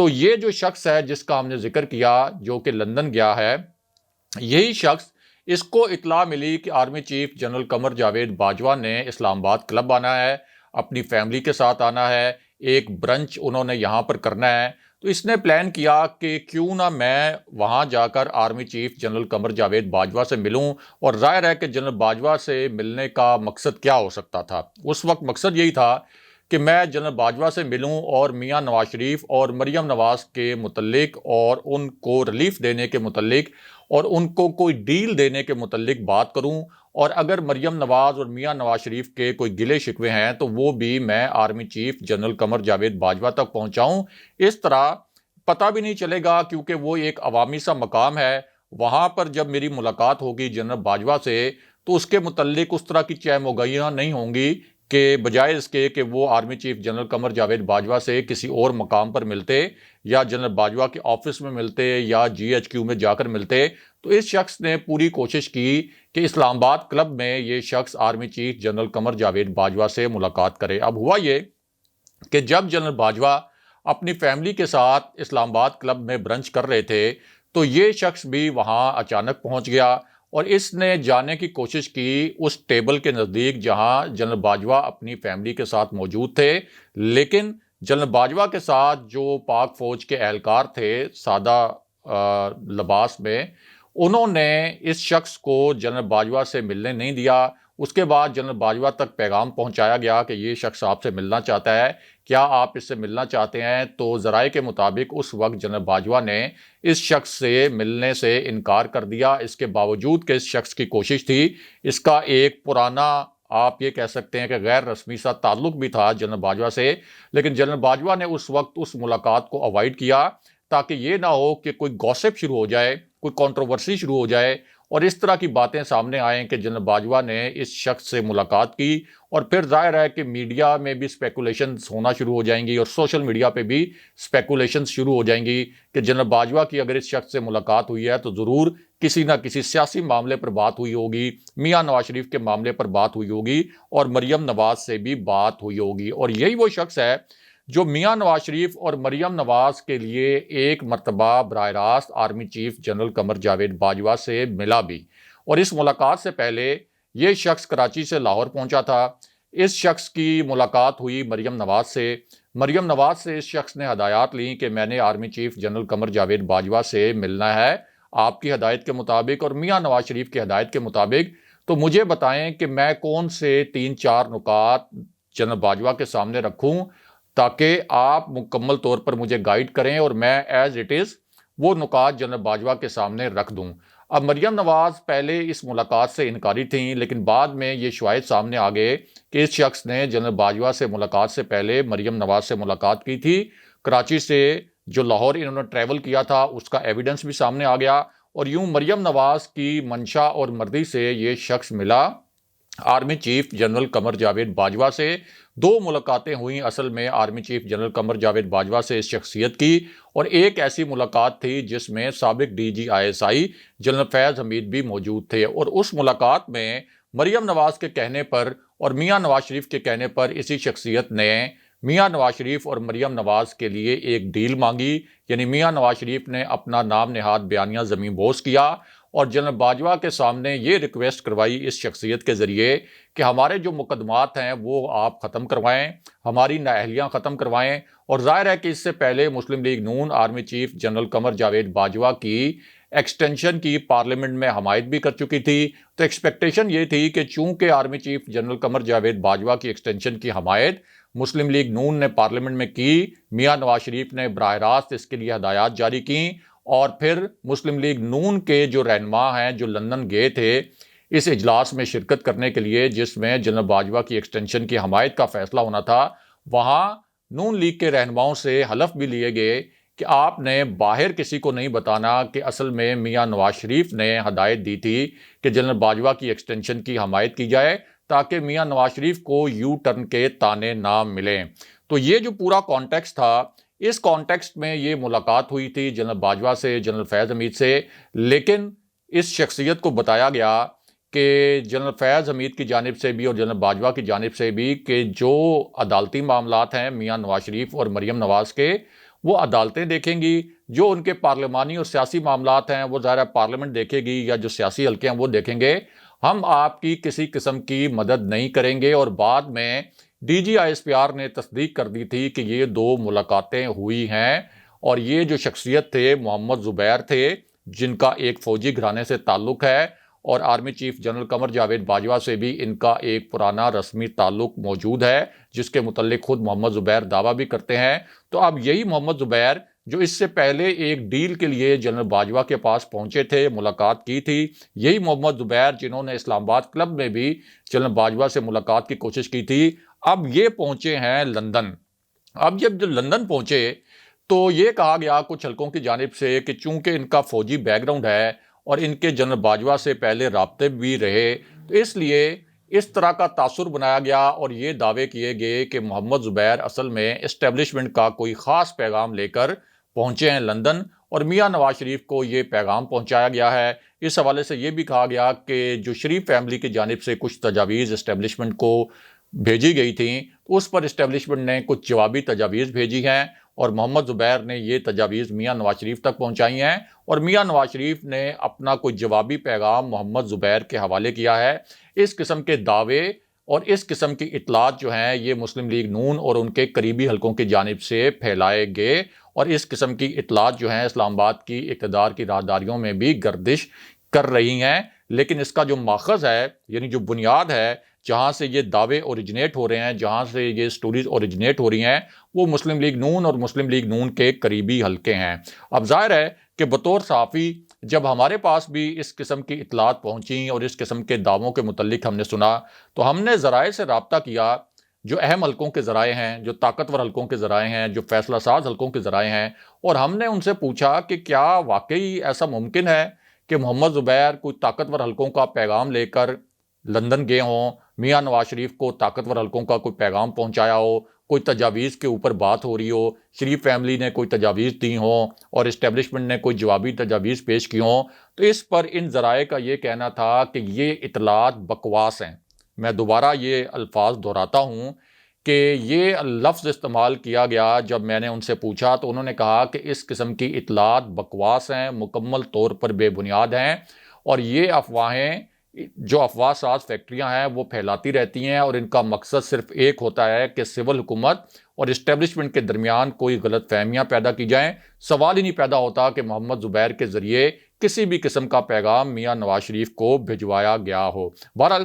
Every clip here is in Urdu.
تو یہ جو شخص ہے جس کا ہم نے ذکر کیا جو کہ لندن گیا ہے، یہی شخص، اس کو اطلاع ملی کہ army chief general Qamar Javed Bajwa نے اسلام آباد کلب آنا ہے، اپنی فیملی کے ساتھ آنا ہے، ایک برنچ انہوں نے یہاں پر کرنا ہے۔ تو اس نے پلان کیا کہ کیوں نہ میں وہاں جا کر army chief general Qamar Javed Bajwa سے ملوں، اور ظاہر ہے کہ جنرل باجوہ سے ملنے کا مقصد کیا ہو سکتا تھا؟ اس وقت مقصد یہی تھا کہ میں جنرل باجوہ سے ملوں اور میاں نواز شریف اور مریم نواز کے متعلق اور ان کو ریلیف دینے کے متعلق اور ان کو کوئی ڈیل دینے کے متعلق بات کروں، اور اگر مریم نواز اور میاں نواز شریف کے کوئی گلے شکوے ہیں تو وہ بھی میں army chief general Qamar Javed Bajwa تک پہنچاؤں۔ اس طرح پتہ بھی نہیں چلے گا، کیونکہ وہ ایک عوامی سا مقام ہے، وہاں پر جب میری ملاقات ہوگی جنرل باجوہ سے تو اس کے متعلق اس طرح کی چہم و گیاں نہیں ہوں گی کہ بجائے اس کے کہ وہ army chief general Qamar Javed Bajwa سے کسی اور مقام پر ملتے یا جنرل باجوہ کے آفس میں ملتے یا GHQ میں جا کر ملتے۔ تو اس شخص نے پوری کوشش کی کہ اسلام آباد کلب میں یہ شخص army chief general Qamar Javed Bajwa سے ملاقات کرے۔ اب ہوا یہ کہ جب جنرل باجوہ اپنی فیملی کے ساتھ اسلام آباد کلب میں برنچ کر رہے تھے تو یہ شخص بھی وہاں اچانک پہنچ گیا، اور اس نے جانے کی کوشش کی اس ٹیبل کے نزدیک جہاں جنرل باجوہ اپنی فیملی کے ساتھ موجود تھے، لیکن جنرل باجوہ کے ساتھ جو پاک فوج کے اہلکار تھے سادہ لباس میں، انہوں نے اس شخص کو جنرل باجوہ سے ملنے نہیں دیا۔ اس کے بعد جنرل باجوہ تک پیغام پہنچایا گیا کہ یہ شخص آپ سے ملنا چاہتا ہے، کیا آپ اس سے ملنا چاہتے ہیں؟ تو ذرائع کے مطابق اس وقت جنرل باجوہ نے اس شخص سے ملنے سے انکار کر دیا، اس کے باوجود کہ اس شخص کی کوشش تھی۔ اس کا ایک پرانا، آپ یہ کہہ سکتے ہیں کہ غیر رسمی سا تعلق بھی تھا جنرل باجوہ سے، لیکن جنرل باجوہ نے اس وقت اس ملاقات کو اوائڈ کیا تاکہ یہ نہ ہو کہ کوئی گوسپ شروع ہو جائے، کوئی کنٹروورسی شروع ہو جائے، اور اس طرح کی باتیں سامنے آئیں کہ جنرل باجوہ نے اس شخص سے ملاقات کی، اور پھر ظاہر ہے کہ میڈیا میں بھی سپیکولیشنز ہونا شروع ہو جائیں گی اور سوشل میڈیا پہ بھی سپیکولیشنز شروع ہو جائیں گی کہ جنرل باجوہ کی اگر اس شخص سے ملاقات ہوئی ہے تو ضرور کسی نہ کسی سیاسی معاملے پر بات ہوئی ہوگی، میاں نواز شریف کے معاملے پر بات ہوئی ہوگی، اور مریم نواز سے بھی بات ہوئی ہوگی۔ اور یہی وہ شخص ہے جو میاں نواز شریف اور مریم نواز کے لیے ایک مرتبہ براہ راست army chief general Qamar Javed Bajwa سے ملا بھی، اور اس ملاقات سے پہلے یہ شخص کراچی سے لاہور پہنچا تھا۔ اس شخص کی ملاقات ہوئی مریم نواز سے۔ مریم نواز سے اس شخص نے ہدایات لیں کہ میں نے army chief general Qamar Javed Bajwa سے ملنا ہے آپ کی ہدایت کے مطابق اور میاں نواز شریف کی ہدایت کے مطابق، تو مجھے بتائیں کہ میں کون سے 3-4 نکات جنرل باجوہ کے سامنے رکھوں تاکہ آپ مکمل طور پر مجھے گائیڈ کریں اور میں ایز اٹ از وہ نکات جنرل باجوہ کے سامنے رکھ دوں۔ اب مریم نواز پہلے اس ملاقات سے انکاری تھیں، لیکن بعد میں یہ شواہد سامنے آ گئے کہ اس شخص نے جنرل باجوہ سے ملاقات سے پہلے مریم نواز سے ملاقات کی تھی۔ کراچی سے جو لاہور انہوں نے ٹریول کیا تھا اس کا ایویڈنس بھی سامنے آ گیا، اور یوں مریم نواز کی منشا اور مرضی سے یہ شخص ملا army chief general Qamar Javed Bajwa سے۔ 2 ملاقاتیں ہوئیں اصل میں army chief general Qamar Javed Bajwa سے اس شخصیت کی، اور ایک ایسی ملاقات تھی جس میں سابق DG ISI جنرل فیض حمید بھی موجود تھے، اور اس ملاقات میں مریم نواز کے کہنے پر اور میاں نواز شریف کے کہنے پر اسی شخصیت نے میاں نواز شریف اور مریم نواز کے لیے ایک ڈیل مانگی، یعنی میاں نواز شریف نے اپنا نام نہاد بیانیہ زمین بوس کیا اور جنرل باجوہ کے سامنے یہ ریکویسٹ کروائی اس شخصیت کے ذریعے کہ ہمارے جو مقدمات ہیں وہ آپ ختم کروائیں، ہماری نااہلیاں ختم کروائیں۔ اور ظاہر ہے کہ اس سے پہلے مسلم لیگ نون army chief general Qamar Javed Bajwa کی ایکسٹینشن کی پارلیمنٹ میں حمایت بھی کر چکی تھی، تو ایکسپیکٹیشن یہ تھی کہ چونکہ army chief general Qamar Javed Bajwa کی ایکسٹینشن کی حمایت مسلم لیگ نون نے پارلیمنٹ میں کی، میاں نواز شریف نے براہ راست اس کے لیے ہدایات جاری کیں، اور پھر مسلم لیگ نون کے جو رہنما ہیں جو لندن گئے تھے اس اجلاس میں شرکت کرنے کے لیے جس میں جنرل باجوہ کی ایکسٹینشن کی حمایت کا فیصلہ ہونا تھا، وہاں نون لیگ کے رہنماؤں سے حلف بھی لیے گئے کہ آپ نے باہر کسی کو نہیں بتانا کہ اصل میں میاں نواز شریف نے ہدایت دی تھی کہ جنرل باجوہ کی ایکسٹینشن کی حمایت کی جائے تاکہ میاں نواز شریف کو یو ٹرن کے تانے نہ ملیں۔ تو یہ جو پورا کانٹیکسٹ تھا، اس کانٹیکسٹ میں یہ ملاقات ہوئی تھی جنرل باجوہ سے، جنرل فیض حمید سے، لیکن اس شخصیت کو بتایا گیا کہ جنرل فیض حمید کی جانب سے بھی اور جنرل باجوہ کی جانب سے بھی کہ جو عدالتی معاملات ہیں میاں نواز شریف اور مریم نواز کے، وہ عدالتیں دیکھیں گی، جو ان کے پارلیمانی اور سیاسی معاملات ہیں وہ ظاہر پارلیمنٹ دیکھے گی، یا جو سیاسی حلقے ہیں وہ دیکھیں گے۔ ہم آپ کی کسی قسم کی مدد نہیں کریں گے۔ اور بعد میں D G I S P R نے تصدیق کر دی تھی کہ یہ 2 ملاقاتیں ہوئی ہیں، اور یہ جو شخصیت تھے محمد زبیر تھے، جن کا ایک فوجی گھرانے سے تعلق ہے، اور army chief general Qamar Javed Bajwa سے بھی ان کا ایک پرانا رسمی تعلق موجود ہے، جس کے متعلق خود محمد زبیر دعویٰ بھی کرتے ہیں۔ تو اب یہی محمد زبیر جو اس سے پہلے ایک ڈیل کے لیے جنرل باجوہ کے پاس پہنچے تھے، ملاقات کی تھی، یہی محمد زبیر جنہوں نے اسلام آباد کلب میں بھی جنرل باجوہ سے ملاقات کی کوشش کی تھی، اب یہ پہنچے ہیں لندن۔ اب جب لندن پہنچے تو یہ کہا گیا کچھ حلقوں کی جانب سے کہ چونکہ ان کا فوجی بیک گراؤنڈ ہے اور ان کے جنرل باجوہ سے پہلے رابطے بھی رہے، تو اس لیے اس طرح کا تاثر بنایا گیا اور یہ دعوے کیے گئے کہ محمد زبیر اصل میں اسٹیبلشمنٹ کا کوئی خاص پیغام لے کر پہنچے ہیں لندن، اور میاں نواز شریف کو یہ پیغام پہنچایا گیا ہے۔ اس حوالے سے یہ بھی کہا گیا کہ جو شریف فیملی کی جانب سے کچھ تجاویز اسٹیبلشمنٹ کو بھیجی گئی تھیں، اس پر اسٹیبلشمنٹ نے کچھ جوابی تجاویز بھیجی ہیں، اور محمد زبیر نے یہ تجاویز میاں نواز شریف تک پہنچائی ہیں، اور میاں نواز شریف نے اپنا کوئی جوابی پیغام محمد زبیر کے حوالے کیا ہے۔ اس قسم کے دعوے اور اس قسم کی اطلاعات جو ہیں یہ مسلم لیگ نون اور ان کے قریبی حلقوں کی جانب سے پھیلائے گئے، اور اس قسم کی اطلاعات جو ہیں اسلام آباد کی اقتدار کی راہداریوں میں بھی گردش کر رہی ہیں۔ لیکن اس کا جو ماخذ ہے، یعنی جو بنیاد ہے جہاں سے یہ دعوے اوریجنیٹ ہو رہے ہیں، جہاں سے یہ سٹوریز اوریجنیٹ ہو رہی ہیں، وہ مسلم لیگ نون اور مسلم لیگ نون کے قریبی حلقے ہیں۔ اب ظاہر ہے کہ بطور صحافی جب ہمارے پاس بھی اس قسم کی اطلاعات پہنچیں اور اس قسم کے دعووں کے متعلق ہم نے سنا، تو ہم نے ذرائع سے رابطہ کیا، جو اہم حلقوں کے ذرائع ہیں، جو طاقتور حلقوں کے ذرائع ہیں، جو فیصلہ ساز حلقوں کے ذرائع ہیں، اور ہم نے ان سے پوچھا کہ کیا واقعی ایسا ممکن ہے کہ محمد زبیر کوئی طاقتور حلقوں کا پیغام لے کر لندن گئے ہوں، میاں نواز شریف کو طاقتور حلقوں کا کوئی پیغام پہنچایا ہو، کوئی تجاویز کے اوپر بات ہو رہی ہو، شریف فیملی نے کوئی تجاویز دی ہوں اور اسٹیبلشمنٹ نے کوئی جوابی تجاویز پیش کی ہوں۔ تو اس پر ان ذرائع کا یہ کہنا تھا کہ یہ اطلاعات بکواس ہیں۔ میں دوبارہ یہ الفاظ دہراتا ہوں کہ یہ لفظ استعمال کیا گیا جب میں نے ان سے پوچھا، تو انہوں نے کہا کہ اس قسم کی اطلاعات بکواس ہیں، مکمل طور پر بے بنیاد ہیں، اور یہ افواہیں جو افواہ ساز فیکٹریاں ہیں وہ پھیلاتی رہتی ہیں، اور ان کا مقصد صرف ایک ہوتا ہے کہ سول حکومت اور اسٹیبلشمنٹ کے درمیان کوئی غلط فہمیاں پیدا کی جائیں۔ سوال ہی نہیں پیدا ہوتا کہ محمد زبیر کے ذریعے کسی بھی قسم کا پیغام میاں نواز شریف کو بھجوایا گیا ہو۔ بہرحال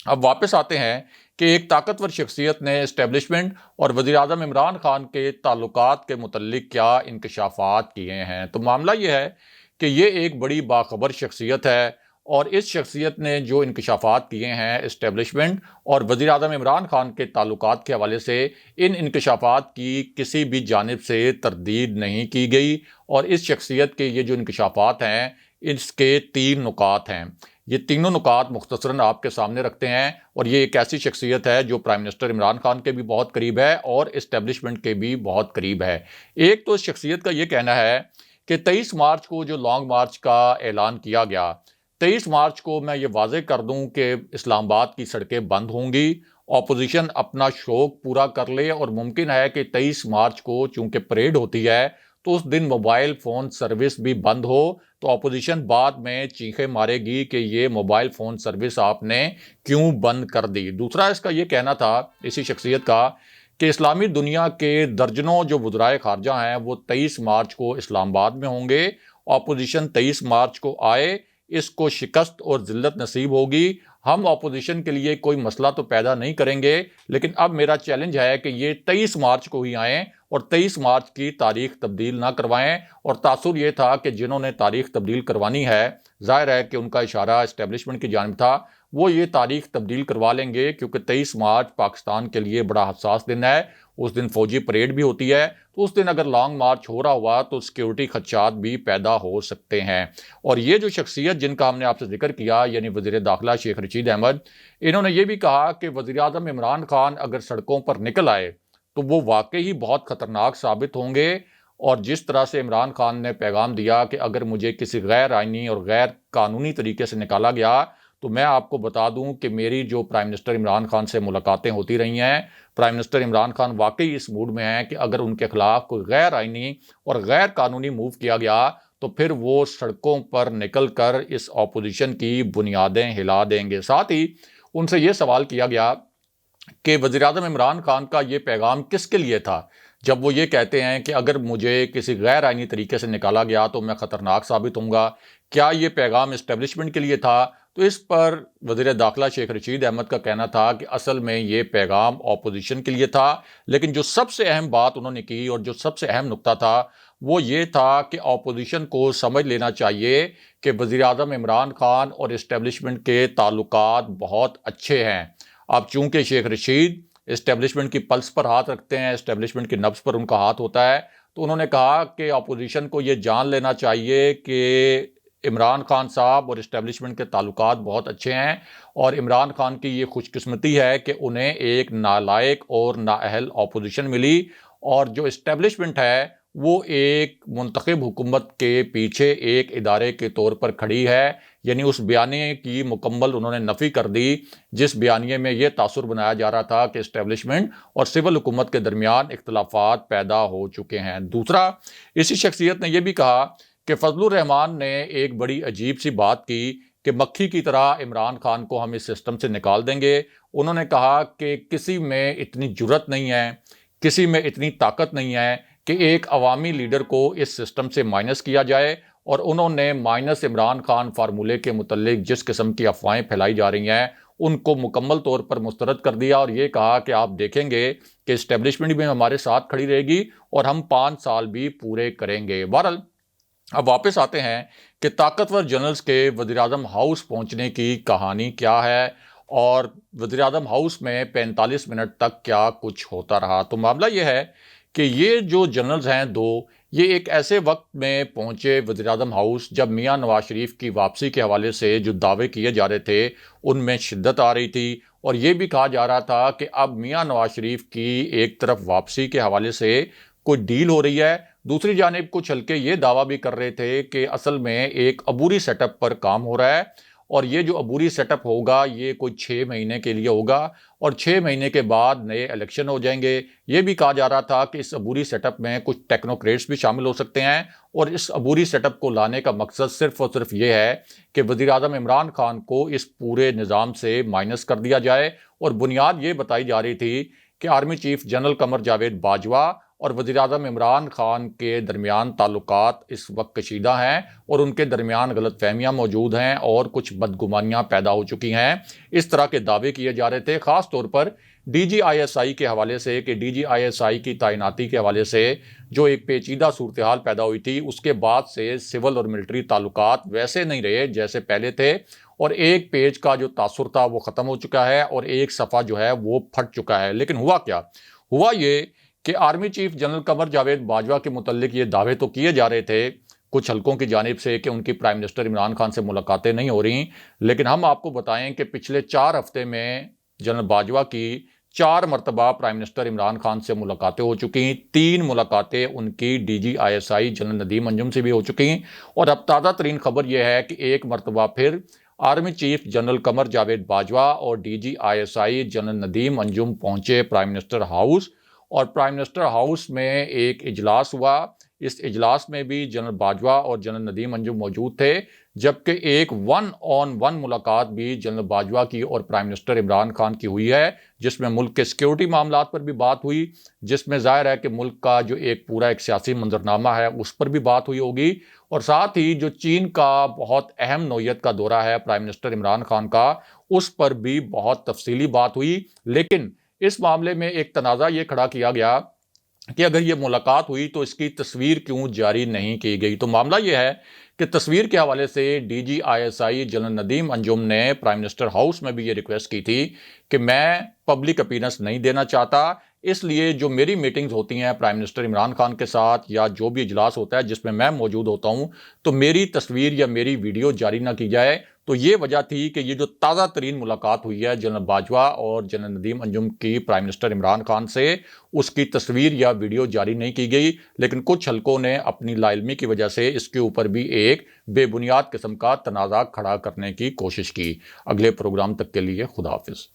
اب واپس آتے ہیں کہ ایک طاقتور شخصیت نے اسٹیبلشمنٹ اور وزیر اعظم عمران خان کے تعلقات کے متعلق کیا انکشافات کیے ہیں۔ تو معاملہ یہ ہے کہ یہ ایک بڑی باخبر شخصیت ہے، اور اس شخصیت نے جو انکشافات کیے ہیں اسٹیبلشمنٹ اور وزیر اعظم عمران خان کے تعلقات کے حوالے سے، ان انکشافات کی کسی بھی جانب سے تردید نہیں کی گئی، اور اس شخصیت کے یہ جو انکشافات ہیں اس کے 3 نکات ہیں۔ یہ تینوں نکات مختصراً آپ کے سامنے رکھتے ہیں، اور یہ ایک ایسی شخصیت ہے جو پرائم منسٹر عمران خان کے بھی بہت قریب ہے اور اسٹیبلشمنٹ کے بھی بہت قریب ہے۔ ایک تو اس شخصیت کا یہ کہنا ہے کہ 23 مارچ کو جو لانگ مارچ کا اعلان کیا گیا، 23 مارچ کو میں یہ واضح کر دوں کہ اسلام آباد کی سڑکیں بند ہوں گی، اپوزیشن اپنا شوق پورا کر لے، اور ممکن ہے کہ 23 مارچ کو چونکہ پریڈ ہوتی ہے تو اس دن موبائل فون سروس بھی بند ہو، تو اپوزیشن بعد میں چیخیں مارے گی کہ یہ موبائل فون سروس آپ نے کیوں بند کر دی۔ دوسرا اس کا یہ کہنا تھا اسی شخصیت کا کہ اسلامی دنیا کے درجنوں جو وزرائے خارجہ ہیں وہ 23 مارچ کو اسلام آباد میں ہوں گے، اپوزیشن 23 مارچ کو آئے، اس کو شکست اور ذلت نصیب ہوگی۔ ہم اپوزیشن کے لیے کوئی مسئلہ تو پیدا نہیں کریں گے، لیکن اب میرا چیلنج ہے کہ یہ 23 مارچ کو ہی آئیں اور 23 مارچ کی تاریخ تبدیل نہ کروائیں۔ اور تاثر یہ تھا کہ جنہوں نے تاریخ تبدیل کروانی ہے، ظاہر ہے کہ ان کا اشارہ اسٹیبلشمنٹ کی جانب تھا، وہ یہ تاریخ تبدیل کروا لیں گے، کیونکہ 23 مارچ پاکستان کے لیے بڑا حساس دن ہے۔ اس دن فوجی پریڈ بھی ہوتی ہے، تو اس دن اگر لانگ مارچ ہو رہا ہوا تو سیکیورٹی خدشات بھی پیدا ہو سکتے ہیں۔ اور یہ جو شخصیت جن کا ہم نے آپ سے ذکر کیا، یعنی وزیر داخلہ شیخ رشید احمد، انہوں نے یہ بھی کہا کہ وزیر اعظم عمران خان اگر سڑکوں پر نکل آئے تو وہ واقعی بہت خطرناک ثابت ہوں گے، اور جس طرح سے عمران خان نے پیغام دیا کہ اگر مجھے کسی غیر آئینی اور غیر قانونی طریقے سے نکالا گیا تو میں آپ کو بتا دوں کہ میری جو پرائم منسٹر عمران خان سے ملاقاتیں ہوتی رہی ہیں، پرائم منسٹر عمران خان واقعی اس موڈ میں ہیں کہ اگر ان کے خلاف کوئی غیر آئینی اور غیر قانونی موو کیا گیا تو پھر وہ سڑکوں پر نکل کر اس اپوزیشن کی بنیادیں ہلا دیں گے۔ ساتھ ہی ان سے یہ سوال کیا گیا کہ وزیراعظم عمران خان کا یہ پیغام کس کے لیے تھا جب وہ یہ کہتے ہیں کہ اگر مجھے کسی غیر آئینی طریقے سے نکالا گیا تو میں خطرناک ثابت ہوں گا، کیا یہ پیغام اسٹیبلشمنٹ کے لیے تھا؟ تو اس پر وزیر داخلہ شیخ رشید احمد کا کہنا تھا کہ اصل میں یہ پیغام اپوزیشن کے لیے تھا، لیکن جو سب سے اہم بات انہوں نے کی اور جو سب سے اہم نقطہ تھا وہ یہ تھا کہ اپوزیشن کو سمجھ لینا چاہیے کہ وزیراعظم عمران خان اور اسٹیبلشمنٹ کے تعلقات بہت اچھے ہیں۔ اب چونکہ شیخ رشید اسٹیبلشمنٹ کی پلس پر ہاتھ رکھتے ہیں، اسٹیبلشمنٹ کی نبض پر ان کا ہاتھ ہوتا ہے، تو انہوں نے کہا کہ اپوزیشن کو یہ جان لینا چاہیے کہ عمران خان صاحب اور اسٹیبلشمنٹ کے تعلقات بہت اچھے ہیں، اور عمران خان کی یہ خوش قسمتی ہے کہ انہیں ایک نالائق اور نااہل اپوزیشن ملی، اور جو اسٹیبلشمنٹ ہے وہ ایک منتخب حکومت کے پیچھے ایک ادارے کے طور پر کھڑی ہے۔ یعنی اس بیانیے کی مکمل انہوں نے نفی کر دی جس بیانیے میں یہ تاثر بنایا جا رہا تھا کہ اسٹیبلشمنٹ اور سول حکومت کے درمیان اختلافات پیدا ہو چکے ہیں۔ دوسرا، اسی شخصیت نے یہ بھی کہا کہ فضل الرحمان نے ایک بڑی عجیب سی بات کی کہ مکھی کی طرح عمران خان کو ہم اس سسٹم سے نکال دیں گے۔ انہوں نے کہا کہ کسی میں اتنی جرت نہیں ہے، کسی میں اتنی طاقت نہیں ہے کہ ایک عوامی لیڈر کو اس سسٹم سے مائنس کیا جائے، اور انہوں نے مائنس عمران خان فارمولے کے متعلق جس قسم کی افواہیں پھیلائی جا رہی ہیں ان کو مکمل طور پر مسترد کر دیا، اور یہ کہا کہ آپ دیکھیں گے کہ اسٹیبلشمنٹ بھی ہمارے ساتھ کھڑی رہے گی اور ہم 5 سال بھی پورے کریں گے۔ بہرحال اب واپس آتے ہیں کہ طاقتور جنرلز کے وزیراعظم ہاؤس پہنچنے کی کہانی کیا ہے اور وزیراعظم ہاؤس میں 45 منٹ تک کیا کچھ ہوتا رہا۔ تو معاملہ یہ ہے کہ یہ جو جنرلز ہیں دو، یہ ایک ایسے وقت میں پہنچے وزیراعظم ہاؤس جب میاں نواز شریف کی واپسی کے حوالے سے جو دعوے کیے جا رہے تھے ان میں شدت آ رہی تھی، اور یہ بھی کہا جا رہا تھا کہ اب میاں نواز شریف کی ایک طرف واپسی کے حوالے سے کوئی ڈیل ہو رہی ہے، دوسری جانب کچھ حلقے یہ دعویٰ بھی کر رہے تھے کہ اصل میں ایک عبوری سیٹ اپ پر کام ہو رہا ہے، اور یہ جو عبوری سیٹ اپ ہوگا یہ کوئی 6 مہینے کے لیے ہوگا، اور 6 مہینے کے بعد نئے الیکشن ہو جائیں گے۔ یہ بھی کہا جا رہا تھا کہ اس عبوری سیٹ اپ میں کچھ ٹیکنوکریٹس بھی شامل ہو سکتے ہیں، اور اس عبوری سیٹ اپ کو لانے کا مقصد صرف اور صرف یہ ہے کہ وزیراعظم عمران خان کو اس پورے نظام سے مائنس کر دیا جائے، اور بنیاد یہ بتائی جا رہی تھی کہ army chief general Qamar Javed Bajwa اور وزیراعظم عمران خان کے درمیان تعلقات اس وقت کشیدہ ہیں، اور ان کے درمیان غلط فہمیاں موجود ہیں اور کچھ بدگمانیاں پیدا ہو چکی ہیں۔ اس طرح کے دعوے کیے جا رہے تھے، خاص طور پر ڈی جی آئی ایس آئی کے حوالے سے، کہ ڈی جی آئی ایس آئی کی تعیناتی کے حوالے سے جو ایک پیچیدہ صورتحال پیدا ہوئی تھی، اس کے بعد سے سول اور ملٹری تعلقات ویسے نہیں رہے جیسے پہلے تھے، اور ایک پیج کا جو تاثر تھا وہ ختم ہو چکا ہے اور ایک صفحہ جو ہے وہ پھٹ چکا ہے۔ لیکن ہوا کیا؟ ہوا یہ کہ army chief general Qamar Javed Bajwa کے متعلق یہ دعوے تو کیے جا رہے تھے کچھ حلقوں کی جانب سے کہ ان کی پرائم منسٹر عمران خان سے ملاقاتیں نہیں ہو رہی، لیکن ہم آپ کو بتائیں کہ پچھلے 4 ہفتے میں جنرل باجوہ کی 4 مرتبہ پرائم منسٹر عمران خان سے ملاقاتیں ہو چکی، 3 ملاقاتیں ان کی D G I S I general Nadeem Anjum سے بھی ہو چکی، اور اب تازہ ترین خبر یہ ہے کہ ایک مرتبہ پھر army chief general Qamar Javed Bajwa اور D G I S I general Nadeem Anjum پہنچے پرائم منسٹر ہاؤس، اور پرائم منسٹر ہاؤس میں ایک اجلاس ہوا۔ اس اجلاس میں بھی جنرل باجوہ اور جنرل ندیم انجم موجود تھے، جبکہ ایک 1 on 1 ملاقات بھی جنرل باجوہ کی اور پرائم منسٹر عمران خان کی ہوئی ہے، جس میں ملک کے سیکیورٹی معاملات پر بھی بات ہوئی، جس میں ظاہر ہے کہ ملک کا جو ایک پورا ایک سیاسی منظرنامہ ہے اس پر بھی بات ہوئی ہوگی، اور ساتھ ہی جو چین کا بہت اہم نوعیت کا دورہ ہے پرائم منسٹر عمران خان کا، اس پر بھی بہت تفصیلی بات ہوئی۔ لیکن اس معاملے میں ایک تنازع یہ کھڑا کیا گیا کہ اگر یہ ملاقات ہوئی تو اس کی تصویر کیوں جاری نہیں کی گئی؟ تو معاملہ یہ ہے کہ تصویر کے حوالے سے D G I S I general Nadeem Anjum نے پرائم منسٹر ہاؤس میں بھی یہ ریکویسٹ کی تھی کہ میں پبلک اپیرنس نہیں دینا چاہتا، اس لیے جو میری میٹنگز ہوتی ہیں پرائم منسٹر عمران خان کے ساتھ یا جو بھی اجلاس ہوتا ہے جس میں موجود ہوتا ہوں تو میری تصویر یا میری ویڈیو جاری نہ کی جائے. تو یہ وجہ تھی کہ یہ جو تازہ ترین ملاقات ہوئی ہے جنرل باجوہ اور جنرل ندیم انجم کی پرائم منسٹر عمران خان سے، اس کی تصویر یا ویڈیو جاری نہیں کی گئی، لیکن کچھ حلقوں نے اپنی لا علمی کی وجہ سے اس کے اوپر بھی ایک بے بنیاد قسم کا تنازع کھڑا کرنے کی کوشش کی. اگلے پروگرام تک کے لیے خدا حافظ.